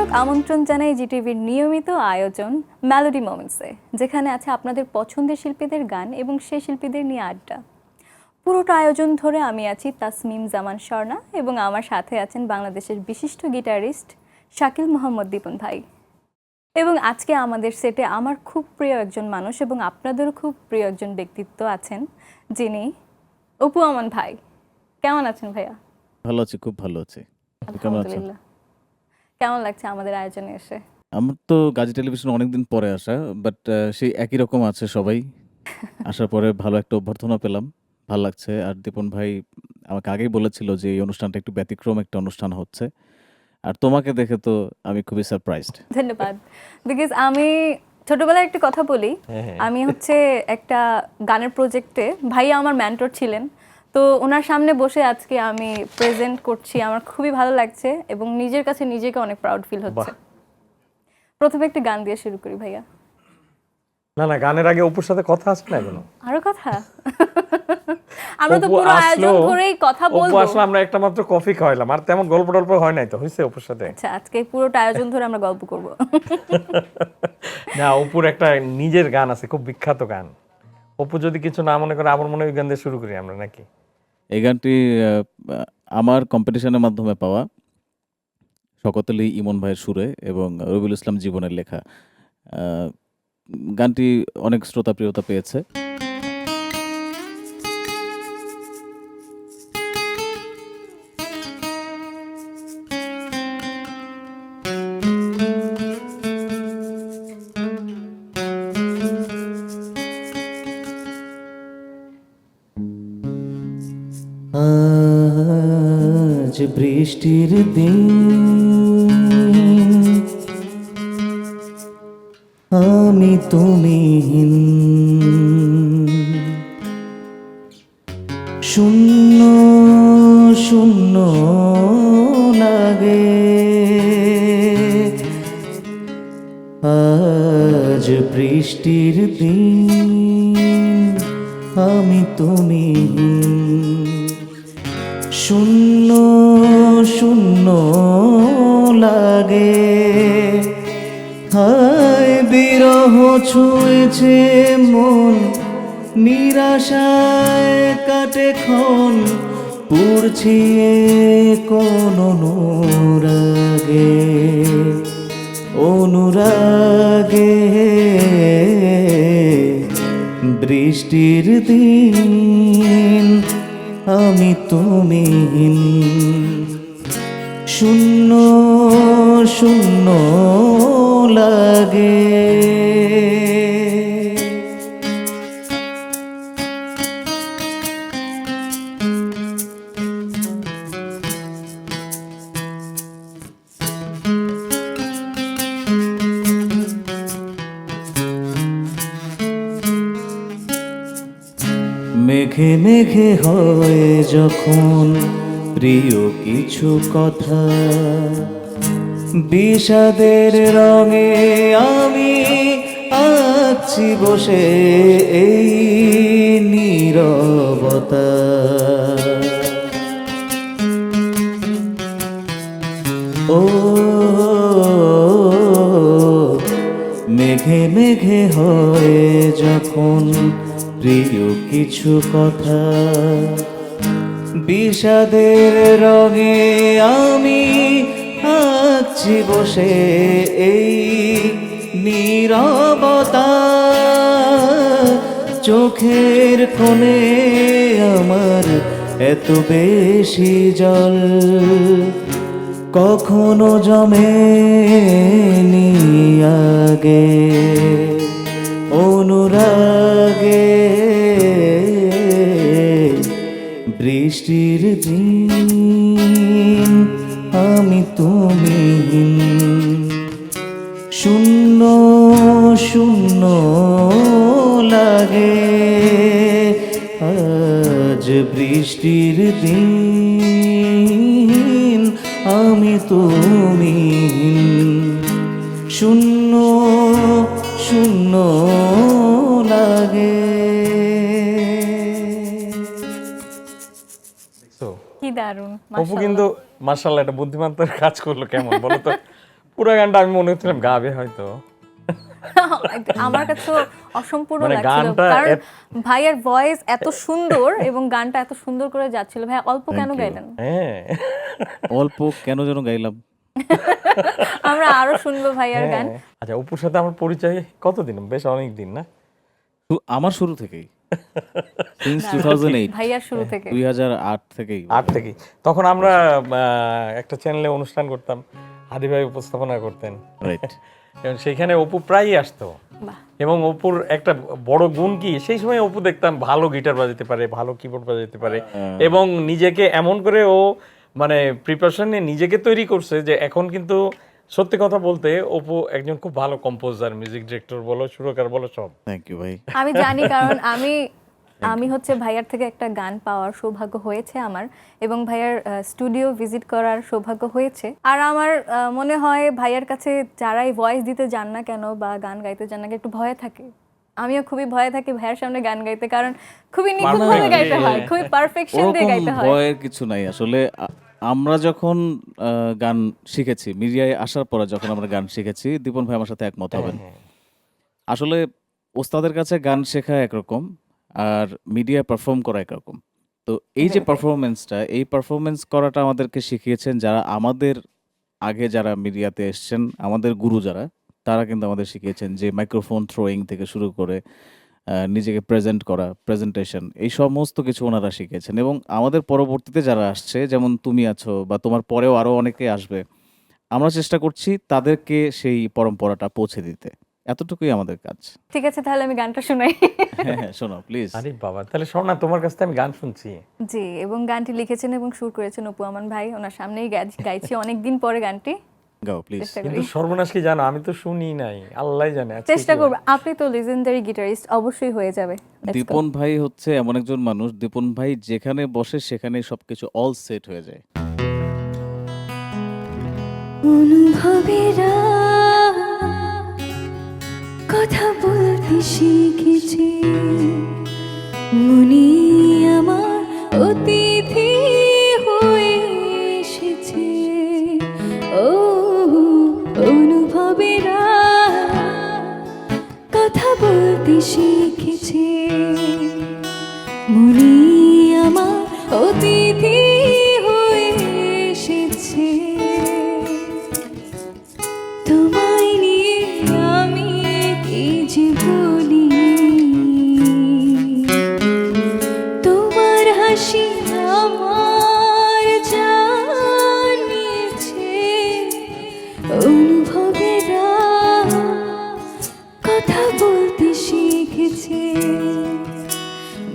দর্শক, আমন্ত্রণ জানাই জিটিভির নিয়মিত আয়োজন মেলোডি মোমেন্টসে, যেখানে আছে আপনাদের পছন্দের শিল্পীদের গান এবং সেই শিল্পীদের নিয়ে আড্ডা। পুরোটা আয়োজন ধরে আমি আছি তাসমিম জামান স্বর্ণা এবং আমার সাথে আছেন বাংলাদেশের বিশিষ্ট গিটারিস্ট শাকিল মোহাম্মদ দীপন ভাই। এবং আজকে আমাদের সেটে আমার খুব প্রিয় একজন মানুষ এবং আপনাদেরও খুব প্রিয় একজন ব্যক্তিত্ব আছেন, যিনি অপু আমান ভাই। কেমন আছেন ভাইয়া? ভালো আছি, খুব ভালো আছি। কেমন আছেন? আলহামদুলিল্লাহ। কেমন লাগছে আমাদের আয়োজনে এসে? আমার তো গাজী টেলিভিশন অনেকদিন পরে আসা, বাট সেই একই রকম আছে সবাই। আসার পরে ভালো একটা অভ্যর্থনা পেলাম, ভালো লাগছে। আর দীপন ভাই আমাকে আগেই বলেছিল যে এই অনুষ্ঠানটা একটু ব্যতিক্রম একটা অনুষ্ঠান হচ্ছে, আর তোমাকে দেখে তো আমি খুবই সারপ্রাইজড। ধন্যবাদ। বিকজ আমি ছোটবেলায় একটা কথা বলি, আমি হচ্ছে একটা গানের প্রজেক্টে ভাইয়া আমার মেন্টর ছিলেন, তো ওনার সামনে বসে আজকে আমি প্রেজেন্ট করছি, আমার খুবই ভালো লাগছে এবং নিজের কাছে নিজেকে অনেক প্রাউড ফিল হচ্ছে। প্রথমে একটা গান দিয়ে শুরু করি ভাইয়া। না না, গানের আগে অপুর সাথে কথা আছে না এখনো? আরো কথা? আমরা তো পুরো আয়োজন ধরেই কথা বলবো। অপু আসলে আমরা একটা মাত্র কফি খাওয়াইলাম, আর তেমন গল্প টল্প হয় নাই তো, হইছে অপুর সাথে? আচ্ছা, আজকে পুরোটা আয়োজন ধরে আমরা গল্প করব। না, অপুর একটা নিজের গান আছে, খুব বিখ্যাত গান। অপু যদি কিছু না মনে করে, আমার মনে হয় গান দিয়ে শুরু করি আমরা, নাকি? এই গানটি আমার কম্পিটিশনের মাধ্যমে পাওয়া, শওকত আলী ইমন ভাইয়ের সুরে এবং রবিউল ইসলাম জীবনের লেখা। গানটি অনেক শ্রোতাপ্রিয়তা পেয়েছে। আজ বৃষ্টির দিন, আমি তুমিহীন, শূন্য শূন্য লাগে। আজ বৃষ্টির দিন, আমি তুমিহীন, শূন্য শূন্য লাগে। হায় বিরহ ছুঁয়েছে মন, নিরাশায় কাটে ক্ষণ, পুড়ছি কোন অনুরাগে, অনুরাগে। বৃষ্টির দিন, আমি তুমিহীন, শূন্য শূন্য লাগে। মেঘে মেঘে হয় যখন প্রিয় কিছু কথা, বিষাদের রঙে আমি আছি বসে এই নীরবতা। ও মেঘে মেঘে হয় যখন প্রিয় কিছু কথা, বিষাদের রঙে আমি আছি বসে এই নীরবতা। চোখের কোণে আমার এত বেশি জল, কখনো জমেনি আগে, অনুরাগে। বৃষ্টির দিন, আমি তুমিহীন, শূন্য শূন্য লাগে। আজ বৃষ্টির দিন, আমি তুমিহীন, শূন্য শূন্য লাগে। কি দারুণ! অপু কিন্তু মাশাআল্লাহ একটা বুদ্ধিমানতার কাজ করলো, কেমন বলো তো? পুরো গানটা আমি মনে হচ্ছিলাম গাবে হয়তো। আমার কাছে অসম্পূর্ণ মানে লাগছিল, গানটা কারণ ভাইয়ের ভয়েস এত সুন্দর এবং গানটা এত সুন্দর করে যাচ্ছিল। ভাই অল্প কেন Thank you. গাইলেন? হ্যাঁ অল্প কেন যেন গাইলাম। আমরা আরো শুনবো ভাইয়ার গান। হ্যাঁ। আচ্ছা, অপুর সাথে আমার পরিচয় কতদিন? বেশ অনেক দিন না? আমার শুরু থেকেই সিন্স 2008, ভাইয়ার শুরু থেকে 2008 থেকেই। 8 থেকেই। তখন আমরা একটা চ্যানেলে অনুষ্ঠান করতাম, হাদি ভাই উপস্থাপনা করতেন। রাইট। এবং সেখানে অপু প্রায়ই আসতো। বাহ। এবং অপুর একটা বড় গুণ কি, সেই সময় অপু দেখতাম ভালো গিটার বাজাতে পারে, ভালো কিবোর্ড বাজাতে পারে, এবং নিজেকে এমন করে ও মানে প্রিপারেশন নিয়ে নিজেকে তৈরি করছে যে এখন কিন্তু সত্যি কথা বলতে অপু একজন খুব ভালো কম্পোজার, মিউজিক ডিরেক্টর বলো, সুরকার বলো, সব। থ্যাংক ইউ ভাই। আমি জানি, কারণ আমি হচ্ছে ভাইয়ার থেকে একটা গান পাওয়ার সৌভাগ্য হয়েছে আমার, এবং ভাইয়ার স্টুডিও ভিজিট করার সৌভাগ্য হয়েছে। আর আমার মনে হয় ভাইয়ার কাছে যারাই ভয়েস দিতে যান না কেন বা গান গাইতে যান না কেন, একটু ভয় থাকে। আমিও খুবই ভয়ে থাকি ভাইয়ার সামনে গান গাইতে, কারণ খুবই নিখুঁতভাবে গাইতে হয়, খুবই পারফেকশন দিয়ে ওরকম গাইতে হয়। ভয়ের কিছু নাই আসলে। আমরা যখন গান শিখেছি, মিডিয়ায় আসার পরে যখন আমরা গান শিখেছি, দীপন ভাই আমার সাথে একমত হবেন। আসলে ওস্তাদের কাছে গান শেখা একরকম, আর মিডিয়ায় পারফর্ম করা একরকম। তো এই যে পারফরমেন্সটা, এই পারফরমেন্স করাটা আমাদেরকে শিখিয়েছেন যারা আমাদের আগে যারা মিডিয়াতে এসছেন, আমাদের গুরু যারা, তারা কিন্তু আমাদের শিখিয়েছেন যে মাইক্রোফোন থ্রোয়িং থেকে শুরু করে নিজেকে প্রেজেন্ট করা, প্রেজেন্টেশন, এই সমস্ত কিছু ওনারা শিখিয়েছেন। এবং আমাদের পরবর্তীতে যারা আসছে, যেমন তুমি আছো বা তোমার পরেও আরও অনেকে আসবে, আমরা চেষ্টা করছি তাদেরকে সেই পরম্পরাটা পৌঁছে দিতে। এতটুকুই আমাদের কাজ। ঠিক আছে, তাহলে আমি গানটা শোনাই। হ্যাঁ হ্যাঁ, শোনো প্লিজ। আরে বাবা, তাহলে শোন না, তোমার কাছ থেকে আমি গান শুনছি। জি, এবং গানটি লিখেছেন এবং সুর করেছেন অপু আমান ভাই। ওনার সামনেই গাইছি অনেকদিন পরে গানটি। গাও প্লিজ। চেষ্টা কিন্তু করি, সর্বনাশ কি জানো, আমি তো শুনি নাই, আল্লাহ জানে আজকে চেষ্টা কি করবো। হয়। আপনি তো লিজেন্ডারি গিটারিস্ট, অবশ্যই হয়ে যাবে। Let's go. দীপন ভাই হচ্ছে এমন একজন মানুষ, দীপন ভাই যেখানে বসে সেখানে সবকিছু অল সেট হয়ে যায়। অনুভবেরা কথা বলতে শিখেছি, মনি আমার অতিথি হয়ে এসেছে। ও অনুভবেরা কথা বলতে শিখেছে, মনি আমার অতিথি হয়ে এসেছে। তোমায় নিয়ে আমি কি যে বলি, তোমার হাসি আমার জানিয়েছে। অনুভবেরা কথা বলতে শিখেছে,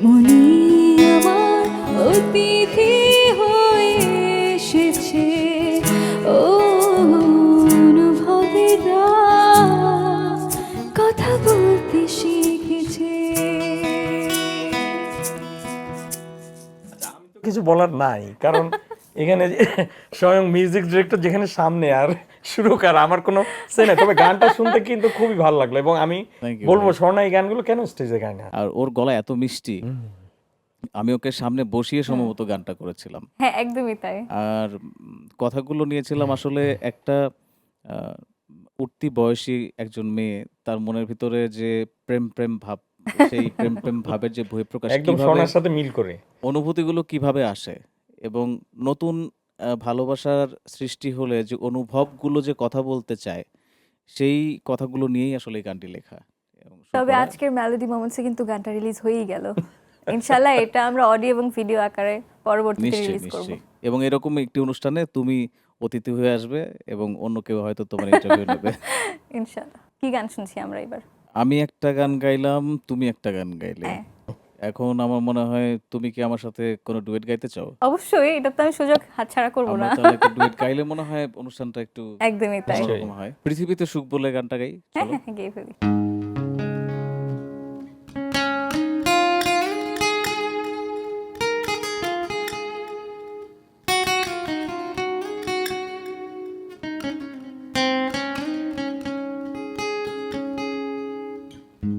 মনি আমার অতিথি হয়ে এসেছে। ও অনুভবেরা কথা বলতে শিখেছে। কিছু বলার নাই, কারণ এখানে যে স্বয়ং মিউজিক ডিরেক্টর যেখানে সামনে, আর সুরকার আমার কোনো সে নাই। তবে গানটা শুনতে কিন্তু খুবই ভালো লাগলো, এবং আমি Thank you, বলবো স্বর্ণা এই গানগুলো কেন স্টেজে গায় না। আর ওর গলা এত মিষ্টি, আমি ওকে সামনে বসিয়ে সম্ভবত গানটা করেছিলাম। হ্যাঁ, একদমই তাই। আর কথাগুলো নিয়েছিলাম আসলে একটা আহ, উঠতি বয়সী একজন মেয়ে, তার মনের ভিতরে যে প্রেম প্রেম ভাব, সেই প্রেম প্রেম ভাবের যে বহিঃপ্রকাশ, একদম কিভাবে স্বর্ণার সাথে মিল করে। অনুভূতিগুলো কিভাবে আসে, এবং নতুন ভালোবাসার সৃষ্টি হলে যে অনুভবগুলো যে কথা বলতে চায়, সেই কথাগুলো নিয়েই আসলে এই গানটি লেখা এবং সুর তবে করা। আজকের মেলোডি মোমেন্টসে কিন্তু গানটা রিলিজ হয়েই গেল। ইনশাল্লাহ এটা আমরা অডিও এবং ভিডিও আকারে পরবর্তীতে নিশ্চয়ই রিলিজ করব। নিশ্চয়ই। এবং এরকম একটি অনুষ্ঠানে তুমি অতিথি হয়ে আসবে এবং অন্য কেউ হয়তো তোমার ইন্টারভিউ নেবে। ইনশাল্লাহ। কি গান শুনছি আমরা এবার? আমি একটা গান গাইলাম, তুমি একটা গান গাইলে। হ্যাঁ, এখন আমার মনে হয় তুমি কি আমার সাথে কোনো ডুয়েট গাইতে চাও? অবশ্যই, এটা তো আমি সুযোগ হাতছাড়া করব আমরা না। তাহলে একটা ডুয়েট গাইলে মনে হয় অনুষ্ঠানটা একটু একদমই তাই। অন্যরকম হয়। পৃথিবীতে সুখ বলে গানটা গাই, হ্যাঁ চলো। হ্যাঁ, গেয়ে ফেলি।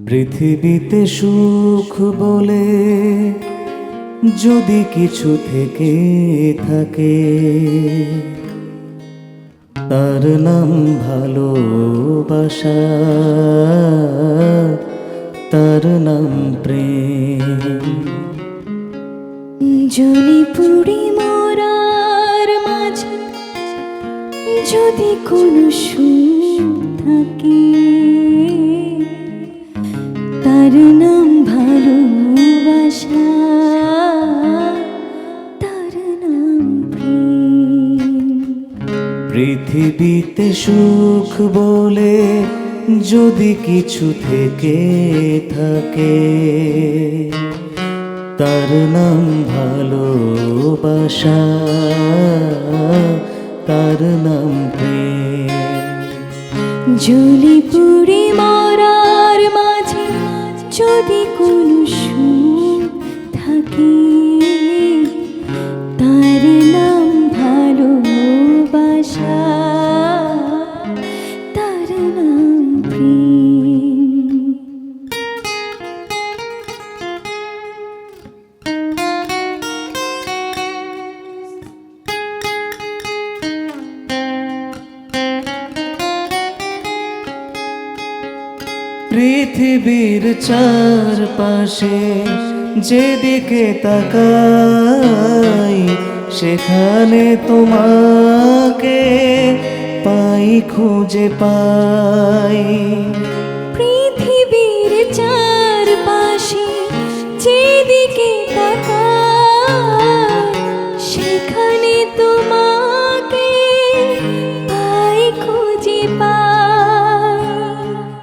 পৃথিবীতে সুখ বলে যদি কিছু থেকে থাকে, তার নাম ভালোবাসা, তার নাম প্রেম। জলি পুড়ি মরার মাঝে যদি কোনো সুখ থাকে, তার নাম ভালোবাসা, তার নাম প্রেম। পৃথিবীতে সুখ বলে যদি কিছু থেকে থাকে, তার নাম ভালোবাসা, তার নাম প্রেম। জলি পুড়ি মরার মাঝে যদি কোনো সুখ থাকে, তার নাম ভালোবাসা, তার নাম প্রেম। পৃথিবীর চারপাশে যেদিকে তাকাই, সেখানে তোমাকে পাই, খুঁজে পাই। পৃথিবীর চারপাশে যেদিকে তাকাই, সেখানে তোমাকে পাই, খুঁজে পাই।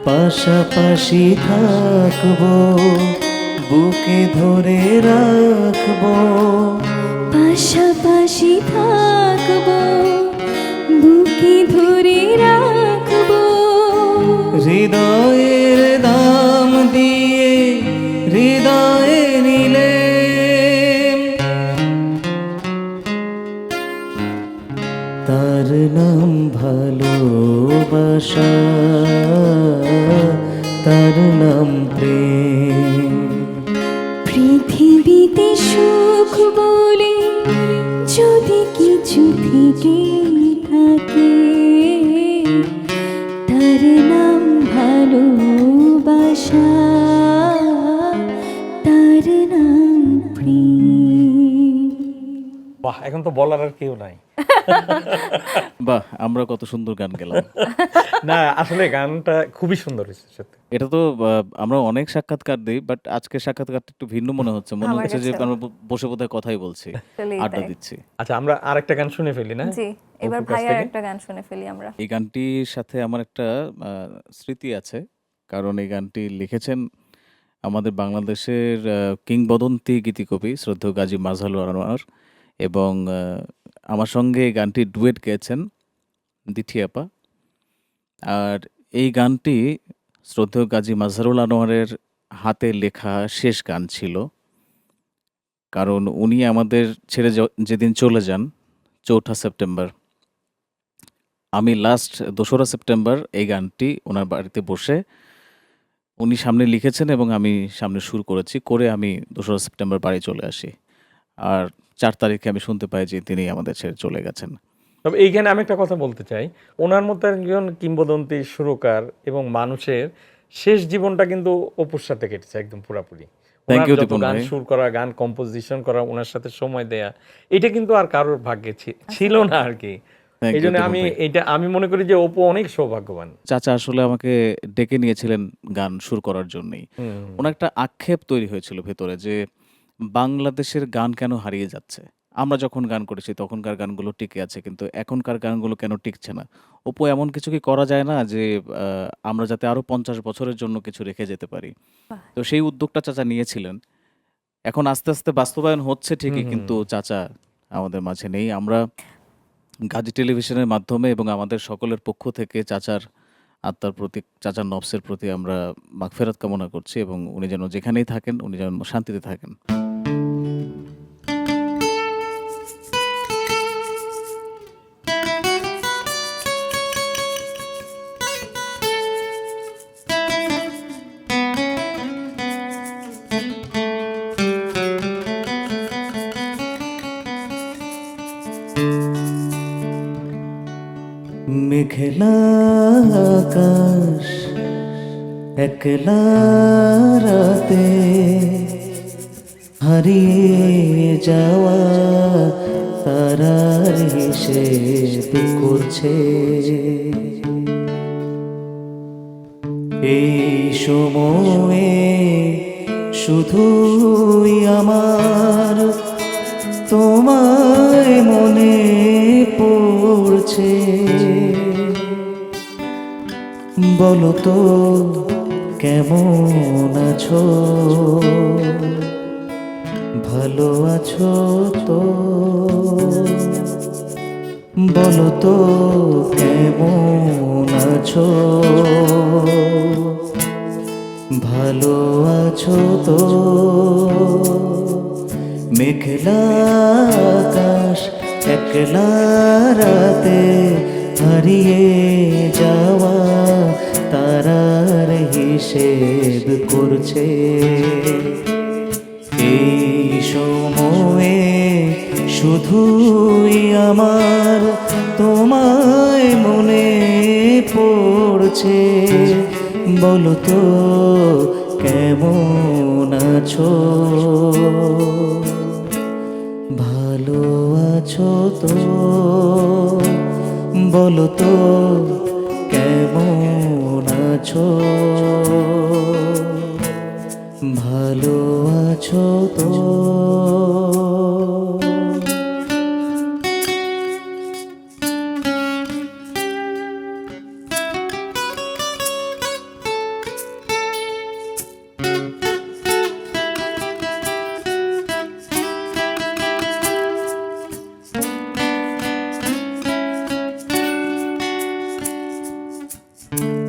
পাশাপাশি থাকবো, বুকে ধরে রাখবো, পাশাপাশি থাকবো, বুকে ধরে রাখবো। হৃদয়ের দাম দিয়ে হৃদয়ে নিলে, তার নাম ভালোবাসা, তার নাম প্রেম। পৃথিবীতে সুখ বলে যদি কিছু থেকে থাকে, তার নাম ভালোবাসা, তার নাম প্রেম। বাহ, এখন তো বলার আর কেউ নাই। বাহ, আমরা কত সুন্দর গান গেলাম। না, আসলে গানটা খুবই সুন্দর হয়েছে সত্যি। এটা তো আমরা অনেক সাক্ষাৎকার দিই, বাট আজকে সাক্ষাৎকারটা একটু ভিন্ন মনে হচ্ছে। মনে আমার হচ্ছে যে কাছেও। আমরা বসে বোধহয় কথাই বলছি, আসলেই আড্ডা তাই। দিচ্ছি। আচ্ছা, আমরা আরেকটা গান শুনে ফেলি না? জি, এবার অপুর কাছ ভাইয়ার থেকে? একটা গান শুনে ফেলি আমরা। এই গানটির সাথে আমার একটা স্মৃতি আছে, কারণ এই গানটি লিখেছেন আমাদের বাংলাদেশের কিংবদন্তি গীতিকবি শ্রদ্ধেয় গাজী মাজহারুল আনোয়ার, এবং আমার সঙ্গে এই গানটি ডুয়েট গেয়েছেন দিঠি আপা। আর এই গানটি শ্রদ্ধেয় গাজী মাজহারুল আনোয়ারের হাতে লেখা শেষ গান ছিল, কারণ উনি আমাদের ছেড়ে যেদিন চলে যান ৪ঠা সেপ্টেম্বর, আমি লাস্ট ২রা সেপ্টেম্বর এই গানটি ওনার বাড়িতে বসে উনি সামনে লিখেছেন এবং আমি সামনে সুর করেছি, করে আমি ২রা সেপ্টেম্বর বাড়ি চলে আসি। আর ৪ তারিখে আমি শুনতে পাই যে তিনি আমাদের ছেড়ে চলে গেছেন। তবে এইখানে আমি একটা কথা বলতে চাই, ওনার মতো একজন কিংবদন্তি সুরকার এবং মানুষের শেষ জীবনটা কিন্তু অপুর সাথে কেটেছে একদম পুরাপুরি। Thank ওনার you, যত দীপন গান ভাই। সুর করা, গান কম্পোজিশন করা, ওনার সাথে সময় দেয়া, এটা কিন্তু আর কারোর ভাগ্যে ছিল না আর কি। Thank এই you, জন্য দীপন আমি ভাই। আমি মনে করি যে অপু অনেক সৌভাগ্যবান। চাচা আসলে আমাকে ডেকে নিয়েছিলেন গান সুর করার জন্যই। ওনার একটা আক্ষেপ তৈরি হয়েছিল ভেতরে যে বাংলাদেশের গান কেন হারিয়ে যাচ্ছে। আমরা যখন গান করেছি তখনকার গানগুলো টিকে আছে, কিন্তু এখনকার গানগুলো কেন টিকছে না। অপু, এমন কিছু কি করা যায় না যে আমরা যাতে আরো ৫০ বছরের জন্য কিছু রেখে যেতে পারি? তো সেই উদ্যোগটা চাচা নিয়েছিলেন। এখন আস্তে আস্তে বাস্তবায়ন হচ্ছে ঠিকই, কিন্তু চাচা আমাদের মাঝে নেই। আমরা গাজী টেলিভিশনের মাধ্যমে এবং আমাদের সকলের পক্ষ থেকে চাচার আত্মার প্রতি, চাচার নফসের প্রতি আমরা মাগফিরাত কামনা করছি, এবং উনি যেন যেখানেই থাকেন উনি যেন শান্তিতে থাকেন। মেঘলা আকাশ একলা রাতে হারিয়ে যাওয়া তারার হিসেব করছে। এই সময়ে শুধুই আমার তোমায় মনে পড়ছে। বলো তো কেমন আছো, ভালো আছো তো? বলো তো কেমন আছো, ভালো আছো তো? মেঘলা আকাশ একলা রাতে হারিয়ে যাওয়া তারার হিসেব করছে। এই সময়ে শুধুই আমার তোমায় মনে পড়ছে। বলো তো কেমন আছো, ভালো আছো তো? বলো তো কেমন আছো, ভালো আছো তো?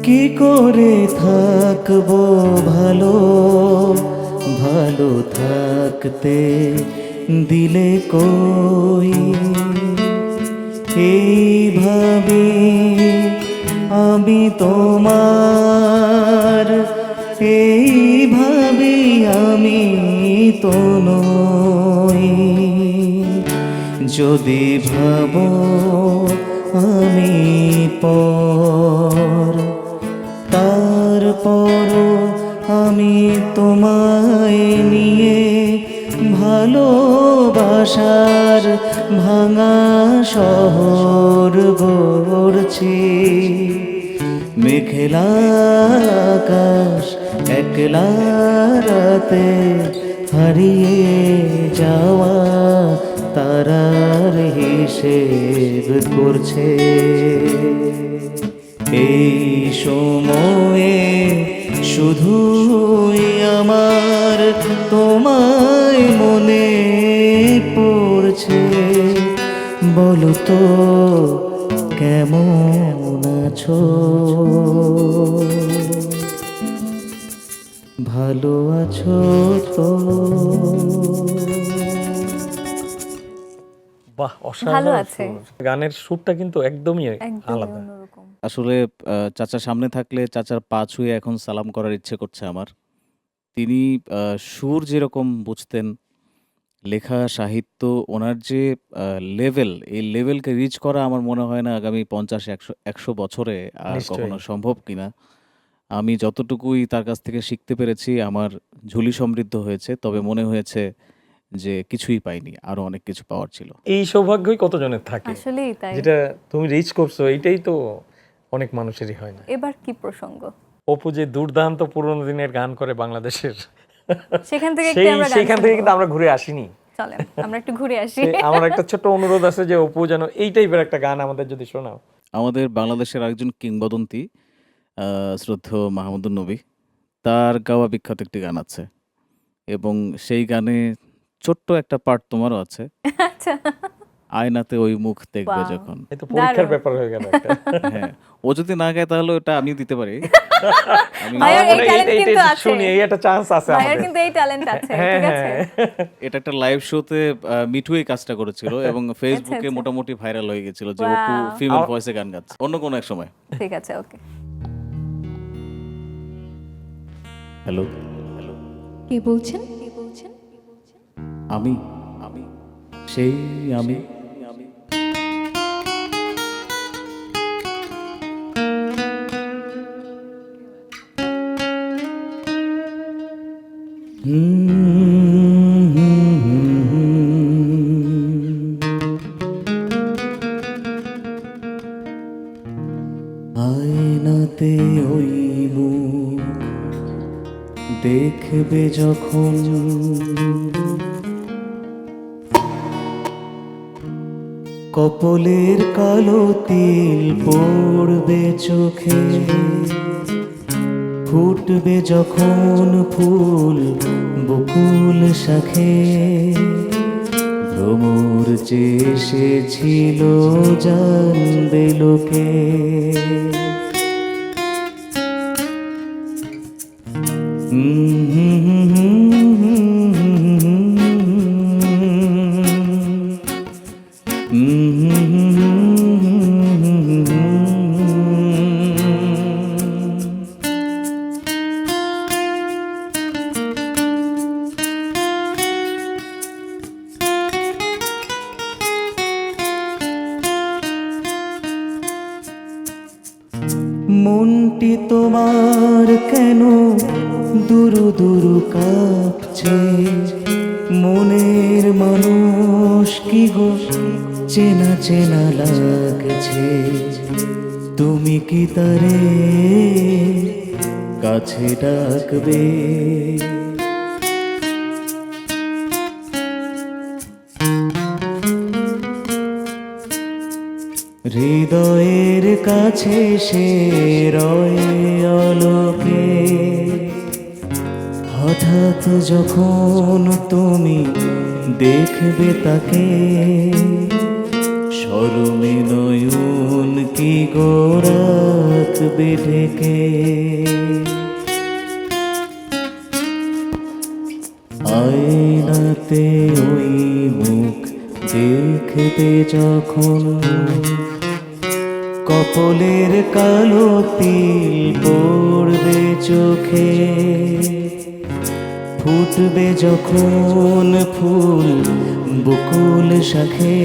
কি করে থাকবো ভালো, ভালো থাকতে দিলে কই? এইভাবে আমি তোমার, এইভাবে আমি তো নই। যদি ভাবো আমি পর, তারপরও আমি তোমায় নিয়ে ভালোবাসার ভাঙা শহর গড়ছি। মেঘলা আকাশ একলা রাতে হারিয়ে যাওয়া তারার হিসেব করছে। এই সময়ে শুধুই আমার তোমায় মনে পড়ছে। বলো তো কেমন আছো, ভালো আছো তো? বাহ, ভালো অসাধারণ আছে। সুর। গানের সুরটা কিন্তু একদমই একদমই আলাদা। অন্যরকম। আসলে চাচার সামনে থাকলে চাচার পা ছুঁয়ে এখন সালাম করার ইচ্ছে করছে আমার। তিনি সুর যেরকম বুঝতেন, লেখা সাহিত্য ওনার যে লেভেল, এই লেভেলকে রিচ করা আমার মনে হয় না আগামী ৫০-১০০ বছরে আর নিশ্চয়ই। কখনো সম্ভব কিনা। আমি যতটুকুই তার কাছ থেকে শিখতে পেরেছি আমার ঝুলি সমৃদ্ধ হয়েছে। তবে মনে হয়েছে যে কিছুই পাইনি। আরো অনেক কিছু পাওয়ার ছিল। এই সৌভাগ্যই কতজনের থাকে, আসলেই তাই। যেটা তুমি রিচ করছো, এইটাই তো অনেক মানুষেরই হয় না। এবার কি প্রসঙ্গ? অপু যে দুর্দান্ত পুরোনো দিনের গান করে বাংলাদেশের, সেখান থেকে একটু সেই আমরা গান সেখান থেকে শুনবো। কিন্তু আমরা ঘুরে আসিনি। চলেন আমরা একটু ঘুরে আসি। আমার একটা ছোট্ট অনুরোধ আছে যে অপু যেন এই টাইপের একটা গান আমাদের যদি শোনাও। আমাদের বাংলাদেশের আরেকজন কিংবদন্তি শ্রদ্ধেয় মাহমুদুর নবী, তার গাওয়া বিখ্যাত একটি গান আছে এবং সেই গানে ছোট্ট একটা পার্ট তোমারও আছে। আচ্ছা, আয়নাতে ওই মুখ দেখবে Wow. যখন। এই তো পরীক্ষার দারুণ। ব্যাপার হয়ে গেল একটা। হ্যাঁ, ও যদি না গায় তাহলে ওটা আমিও দিতে পারি। আমি ভাইয়ার এই আমরা talent এইটা কিন্তু একটু আছে। শুনি, এই একটা চান্স আছে ভাইয়ার আমাদের। কিন্তু এই ট্যালেন্ট আছে, হ্যাঁ ঠিক আছে? হ্যাঁ। এটা একটা লাইভ শোতে মিঠু এই কাজটা করেছিল এবং ফেসবুকে আচ্ছা। মোটামুটি ভাইরাল হয়ে গেছিল যে অপু Wow. ফিমেল ভয়েসে গান গাচ্ছে। অন্য কোনো এক সময়। ঠিক আছে, ওকে। হ্যালো, কে বলছেন? আমি আমি সেই আমি আয়নাতে ওই মুখ দেখবে যখন, কপলের কালো তিল পড়বে চোখে, ফুটবে যখন ফুল বকুল শাখে, ভ্রমর যে এসেছিল জানবে লোকে। মনটি তোমার কেন দুরু দুরু কাঁপছে, মনের মানুষ কি গো চেনা চেনা লাগছে, তুমি কি তারে কাছে ডাকবে? হৃদয়ের কাছে সে রয়ে আলোকে, হঠাৎ যখন তুমি দেখবে তাকে, শরমে নয়ন কি গো রাখবে ঢেকে। আয়নাতে ওই মুখ দেখবে যখন, কপলের কালো তিল পড়বে চোখে, ফুটবে যখন ফুল বকুল শাখে,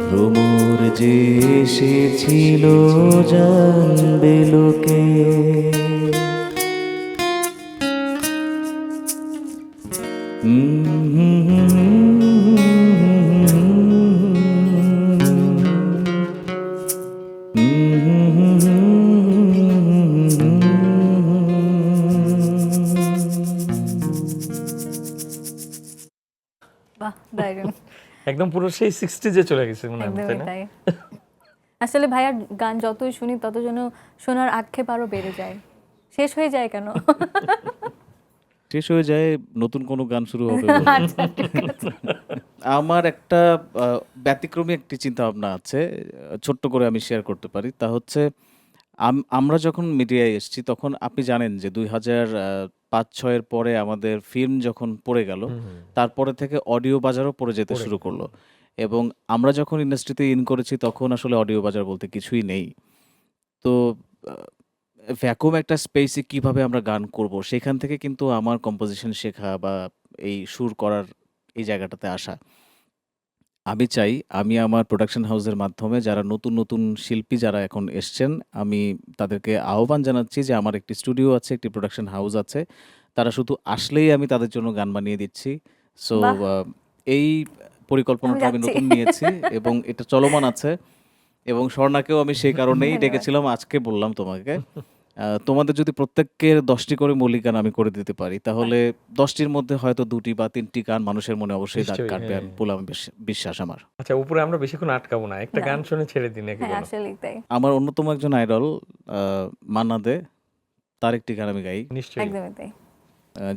ভ্রমর যে এসেছিল জানবে লোকে। বাহ, দারুণ। একদম পুরো সেই 60s চলে গেছে মনে হয়, তাই একদমই না? তাই। আসলে ভাইয়ার গান যতই শুনি তত যেন শোনার আক্ষেপ আরো বেড়ে যায়। শেষ হয়ে যায় কেন? শেষ হয়ে যায়, নতুন কোনো গান শুরু হবে বলে। আচ্ছা, ঠিক আছে। আমার একটা ব্যতিক্রমী একটি চিন্তা ভাবনা আছে, ছোট্ট করে আমি শেয়ার করতে পারি। তা হচ্ছে আমরা যখন মিডিয়ায় এসেছি তখন আপনি জানেন যে 2005-06 এর পরে আমাদের ফিল্ম যখন পড়ে গেল, তারপরে থেকে অডিও বাজারও পড়ে যেতে শুরু করলো। এবং আমরা যখন ইন্ডাস্ট্রিতে ইন করেছি তখন আসলে অডিও বাজার বলতে কিছুই নেই। তো ভ্যাকুয়াম একটা স্পেসে কিভাবে আমরা গান করব, সেখান থেকে কিন্তু আমার কম্পোজিশন শেখা বা এই সুর করার এই জায়গাটাতে আসা। আমি চাই আমি আমার প্রোডাকশন হাউসের মাধ্যমে যারা নতুন নতুন শিল্পী যারা এখন এসছেন, আমি তাদেরকে আহ্বান জানাচ্ছি যে আমার একটি স্টুডিও আছে, একটি প্রোডাকশন হাউস আছে, তারা শুধু আসলেই আমি তাদের জন্য গান বানিয়ে দিচ্ছি। সো বাহ। এই পরিকল্পনাটা আমি যাচ্ছি। নতুন নিয়েছি এবং এটা চলমান আছে। এবং স্বর্ণাকেও আমি সেই কারণেই ধন্যবাদ। ডেকেছিলাম, আজকে বললাম তোমাকে তোমাদের যদি প্রত্যেকের 10টি করে মৌলিক গান আমি করে দিতে পারি, তাহলে 10টির মধ্যে হয়তো 2টি বা 3টি গান মানুষের মনে অবশ্যই দাগ নিশ্চয়ই, কাটবে হ্যাঁ। বলে আমি বিশ্বাস আমার। আচ্ছা, উপরে আমরা বেশিক্ষণ আটকাবো না, একটা না। গান শুনে ছেড়ে দিন নাকি হ্যাঁ, বলো? আসলেই তাই। আমার অন্যতম একজন আইডল মান্না দে, তার একটি গান আমি গাই, নিশ্চয়ই। একদমই তাই।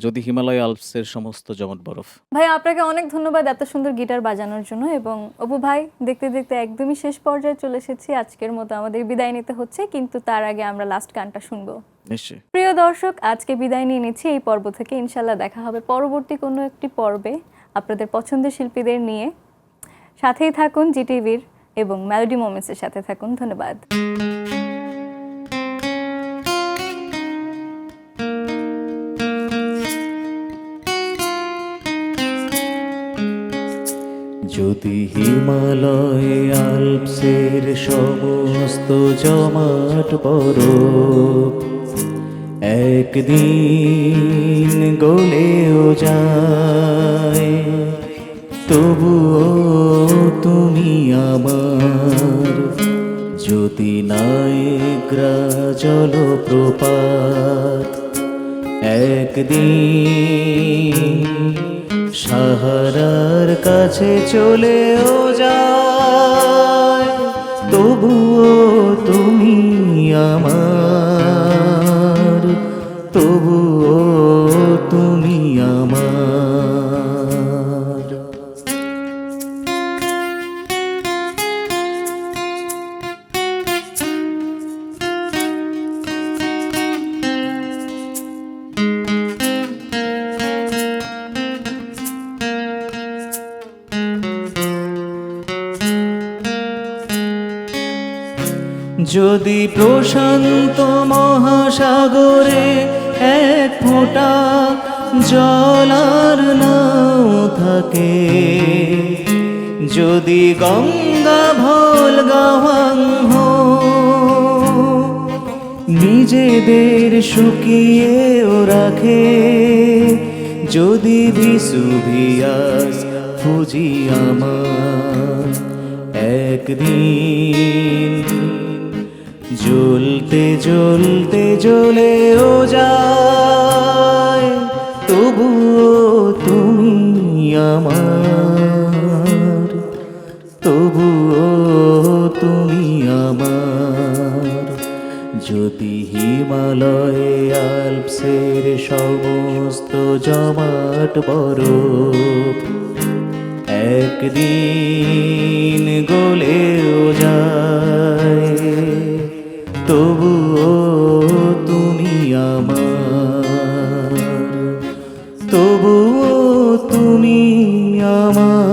যদি হিমালয় আল্পসের সমস্ত জমাট বরফ। ভাই, আপনাকে অনেক ধন্যবাদ এত সুন্দর গিটার বাজানোর জন্য। এবং অপু ভাই, দেখতে দেখতে একদমই শেষ পর্যায়ে চলে এসেছি। আজকের মতো আমাদের বিদায় নিতে হচ্ছে, কিন্তু তার আগে আমরা লাস্ট গানটা শুনবো। নিশ্চয়ই। প্রিয় দর্শক, আজকে বিদায় নিয়ে নিচ্ছি এই পর্ব থেকে। ইনশাল্লাহ দেখা হবে পরবর্তী কোনো একটি পর্বে আপনাদের পছন্দের শিল্পীদের নিয়ে। সাথেই থাকুন জিটিভির এবং মেলোডি মোমেন্টসের সাথে থাকুন। ধন্যবাদ। যদি হিমালয় আল্পসের সমস্ত জমাট বরফ একদিন গলেও যায়, তবুও তুমি আমার যদি নায়গ্রা জলপ্রপাত একদিন সাহারার কাছে চলেও যায়, তবুও তুমি আমার, তবুও তুমি আমার। যদি প্রশান্ত মহাসাগরে এক ফোঁটা জল আর নাও থাকে, যদি গঙ্গা ভোলগা হো নিজেদের শুকিয়েও রাখে, যদি ভিসুভিয়াস ফুজি আমার একদিন জ্বলতে জ্বলতে জ্বলেও যায়, তবুও তুমি আমার, তবুও তুমি আমার। যদি হিমালয়ে আল্পসের সমস্ত জমাট বরফ একদিন গলেও যায়, তবুও তুমি আমার, তবুও তুমি আমার।